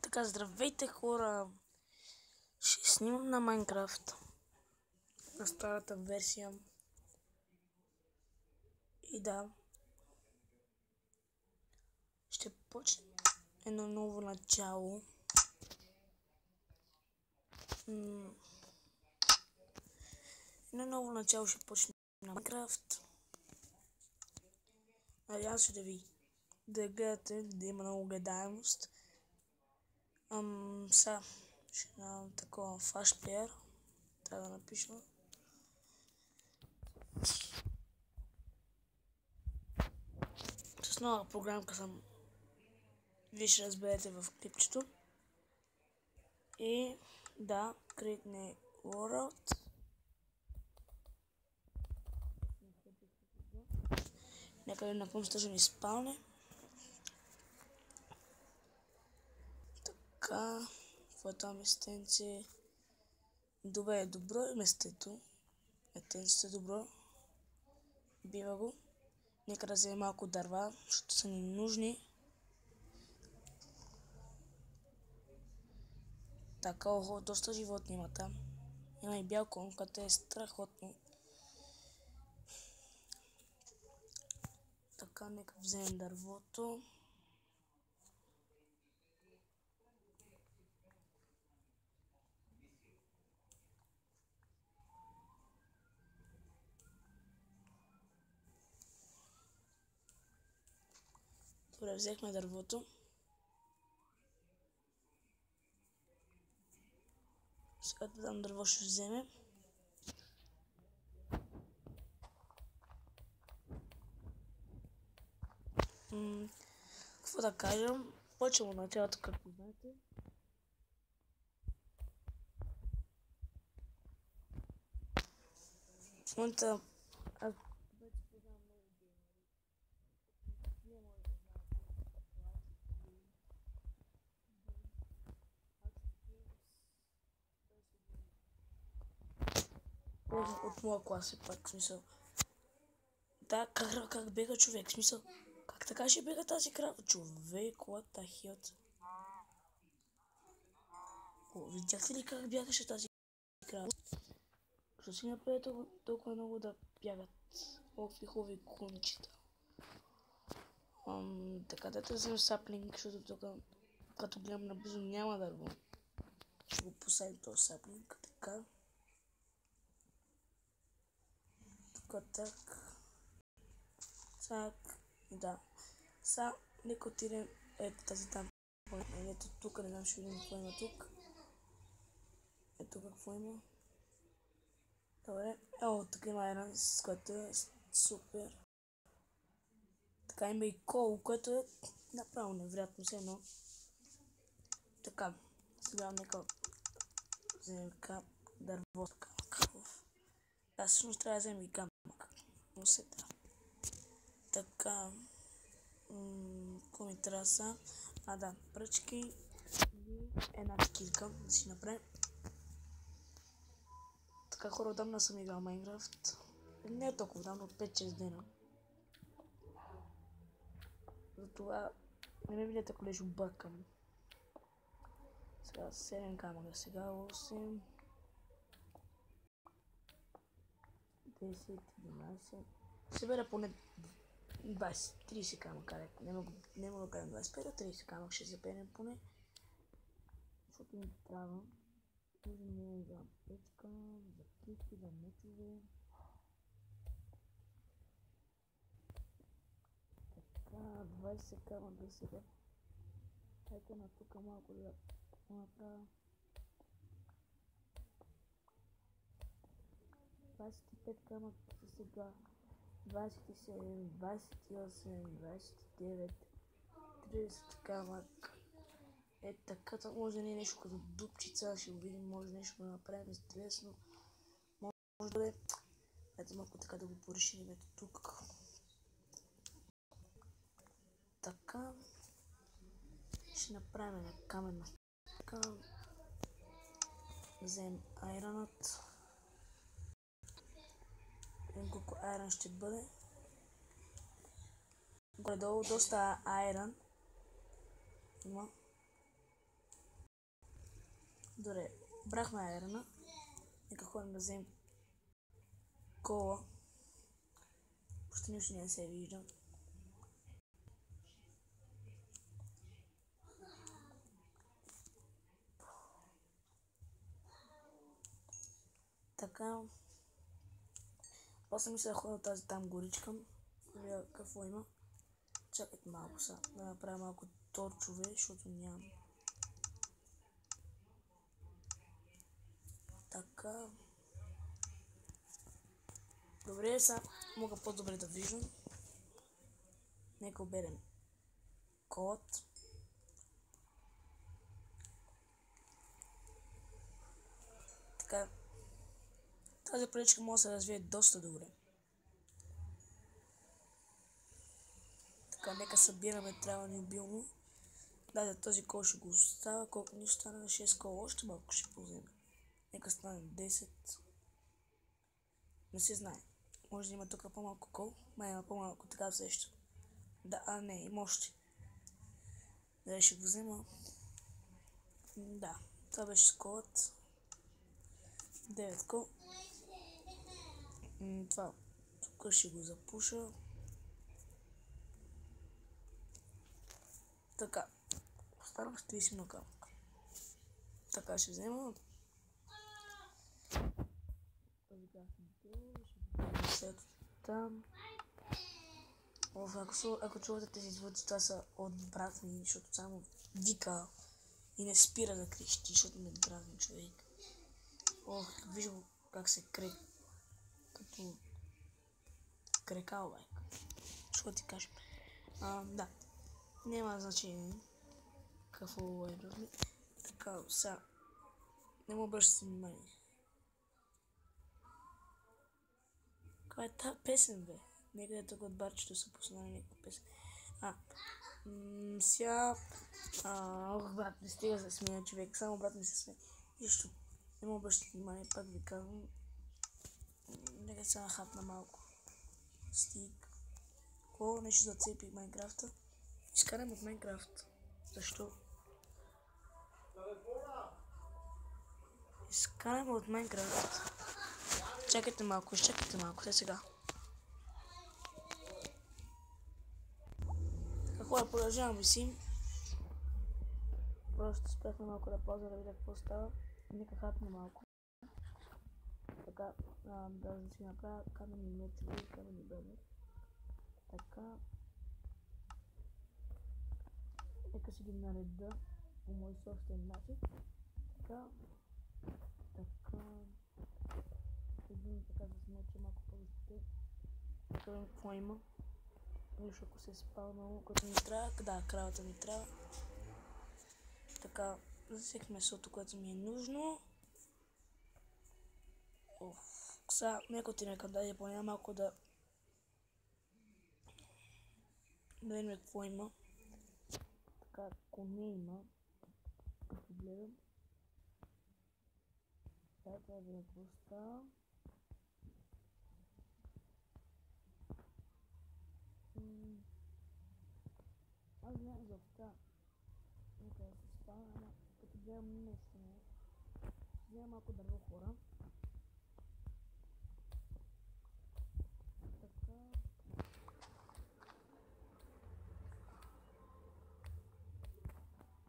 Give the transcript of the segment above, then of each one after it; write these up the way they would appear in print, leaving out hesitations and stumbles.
Така, здравейте хора! Ще снимам на Майнкрафт, на старата версия. И да, ще почне едно ново начало. Едно ново начало ще почне на Майнкрафт. Надявам се да гледате, да има много гледаемост. Сега ще дам такова Flash Player. Трябва да напиша. С нова програмка съм. Вие ще разберете в клипчето. И да, Create New World. Нека ви на помощта ни спалне. Така, това местенце. Добре, добро е местето. Местенцето е добро. Бива го. Нека да вземем малко дърва, защото са ни нужни. Така, доста животни има там. Има и бял кон, който е страхотно. Така, нека вземем дървото. Добре, взехме дървото. Сега да дам дърво ще вземе. Какво да кажем? Почвам от началото, както знаете. В момента аз вече познавам много геймери. Не може да знаят от моя клас е пак, в смисъл. Да, как бега човек, в смисъл. Как така ще бега тази крава? Човек, what the hell? Видяхте ли как бягаше тази крава? Защо си направи толкова много да бягат колкви хубави кончета? Така да вземем саплинг, защото тук, като гледам наблизо, няма дърво. Ще го посадим този саплинг, така. Тук так. Так. Да. Сега нека отидем ето тази там. Ето тук, не знам, ще видим какво има тук. Ето какво има. Добре. Тук има една, с което е супер. Така има и кол, което е направо невероятно все едно. Така. Сега нека вземем дърво. Аз всъщност трябва да вземем и камък. Но се да. Така. Какво ми трябва са? Да, пръчки и една кирка да си направим. Така, хора, отдавна съм играл Майнкрафт. Не е толкова давно, от 5-6 дена. Затова не ме видите, ако лежу бъркам. Сега 7 камъка, сега 8, 10, 11. Ще бъде поне 20-30 камъка. Не мога да кажем 25-30 камък ще запенем поне. Защото ми трябва. Нужно за печка, за кишки, за мечове. Така, 20 камъка сега. Хайде на тук малко да направя. 25 камъка сега. 27, 28, 29, 30 камък. Така, може да е нещо като дупчица, ще го видим, може нещо да направим интересно. Може да е. Ето малко така да го порешим, ето тук. Така. Ще направим една каменна стъпка. Вземем айронът. Видим колко айрон ще бъде. Горе-долу доста айрон има. Добре, брахме айрена. Нека ходим да вземем кола. Почти нищо не се вижда. Така. После мисля да ходя тази там горичка. Видя какво има. Чакайте малко сега. Да направя малко торчове, защото нямам. Така. Добре, сега мога по-добре да виждам. Нека оберем код. Така. Тази пречка може да се развие доста добре. Така, нека събираме трябва необилно. Да, този кол ще го оставя. Колко ни стана на 6 кола, още малко ще ползваме. Нека стане 10. Не се знае. Може да има тук по-малко кол. Май има по-малко, така сеща. Да, не, има още. Да, ще го взема. Да, това беше колът. 9 кол. Това. Тук ще го запуша. Така. Останах 30 на камък. Така ще взема. След там. Ако чувате тези звуци, това са от брат ми, защото само вика и не спира да крещи, защото ме дразни човек. Виждам как се крек, като крекал, байк. Що ти кажа? Да, няма значение какво е разми. Така, сега, не му обръщате внимание. Каква е тази песен, бе? Некъде тук от барчето са пуснали някаква песен. Сега... брат, не стига да смея човек, само брат ми се смея. Нищо, не му обръщате внимание, пак ви казвам. Нека се нахапна малко. Стик. Какво? Нещо зацепи Майнкрафта. Изкарам от Майнкрафт. Защо? Изкарам от Майнкрафт. Чакайте малко, сега. Какво продължавам висим. Просто спряхме малко да пауза да видя какво става. Нека хапне малко. Така, да си направя каменни мечове и каменни бедни. Така. Нека си ги нареда по мой собствен начин. Така. Така да смоча малко по-високо. Така да какво има. Нищо ако се е спалнало, което ми трябва. Да, кравата ми трябва. Така, засех месото, което ми е нужно. Сега, нека отидем към даде поне малко да видим какво има. Така, коне има. Като гледам. Сега трябва да какво става. Аз нямам за това. Нека да се спава, ама като гледам нещо. Взема малко дърво хора. Така.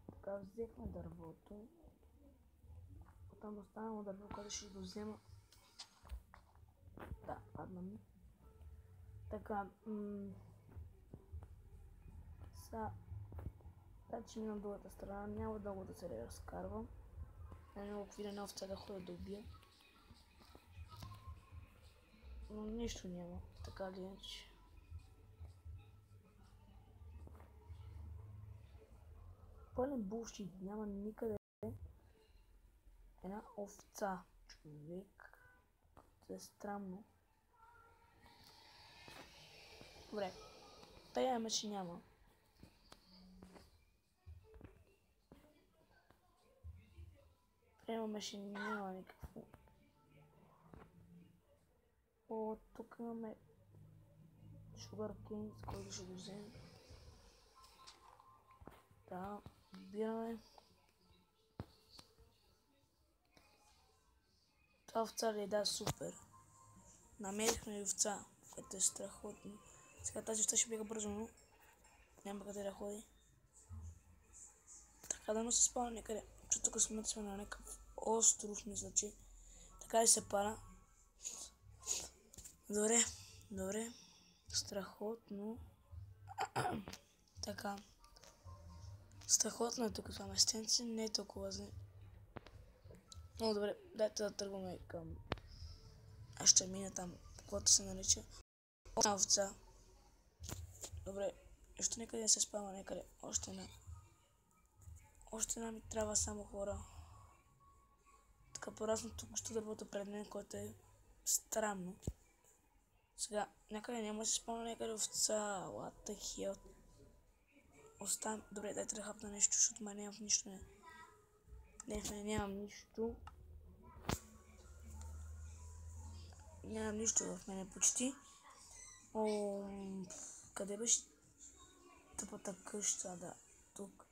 Така взехме дървото. Оттам останало дърво, което ще го взема. Да, падна ми. Така, сега, че минам другата страна, няма дълго да се разкарвам. Много видена овца да ходя да убия. Но нищо няма, така ли иначе. Пълен булшит, няма никъде една овца, човек. Това е странно. Добре, приемаме, че няма. Приемаме, че няма никакво. Тук имаме Sugar Cane, с който ще го вземем. Да, отбираме. Това овца ли е? Да, супер. Намерихме овца, което е страхотно. Сега тази овца ще бега бързо, но няма къде да ходи. Така да се спава някъде. Че тук сме на някакъв остров, мисля, че. Така ли се пара? Добре, добре. Страхотно. Така. Страхотно е тук това местенце, не е толкова зле. Много добре, дайте да тръгваме към... Аз ще мина там, каквото се нарича. Една овца. Добре, още някъде не се спава, някъде. Още една. Още една ми трябва само хора. Така порасна тук ще дървото пред мен, което е странно. Сега, някъде няма да се спомня някъде овца. What the hell? Остан... Добре, дайте да хапна нещо, защото май нямам нищо. Нямам нищо. Нямам нищо в мене почти. Къде беше тъпата къща? Да, тук.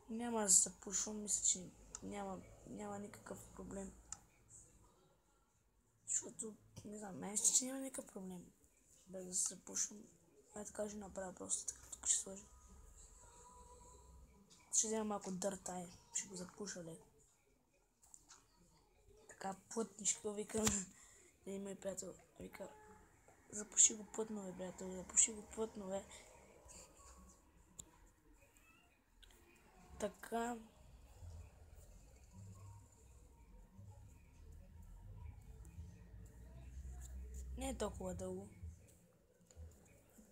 Няма да се запушвам, мисля, че няма никакъв проблем. Защото, не знам, мен ще няма никакъв проблем. Без да се запушвам. Ай така ще направя просто така, тук ще сложа. Ще взема малко дърта, ще го запуша леко. Така плътничко викам. Не, мой приятел вика, запуши го плътно, бе, приятел, запуши го плътно, бе. Така. Не е толкова дълго.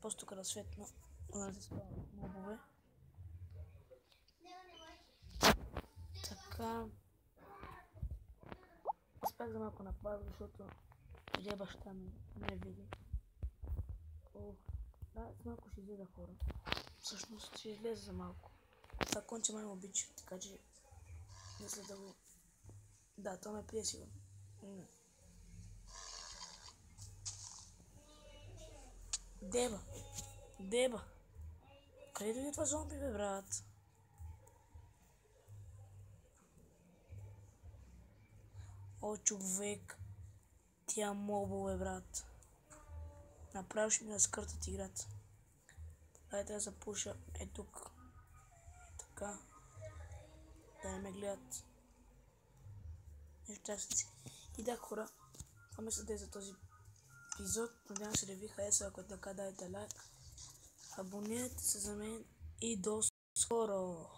Просто разсветно. Да се спава мобове. Така. Успях за малко напад, защото видя баща ми. Не види. Да, с малко ще излезе хора. Всъщност ще излезе за малко. Това конче май ме обича, така че мисля да го... Да, това ме прие сигурно. Деба! Къде дойде това зомби, бе, брат? О, човек! Тя мобове, брат. Направо ще ми разкъртат играта. Дайте да запуша. Е тук. Така. Да не ме гледат. Нещастници. И да, хора. Това мисля да е за този епизод. Надявам се да ви хареса. Ако така, дайте лайк. Абонирайте се за мен. И до скоро.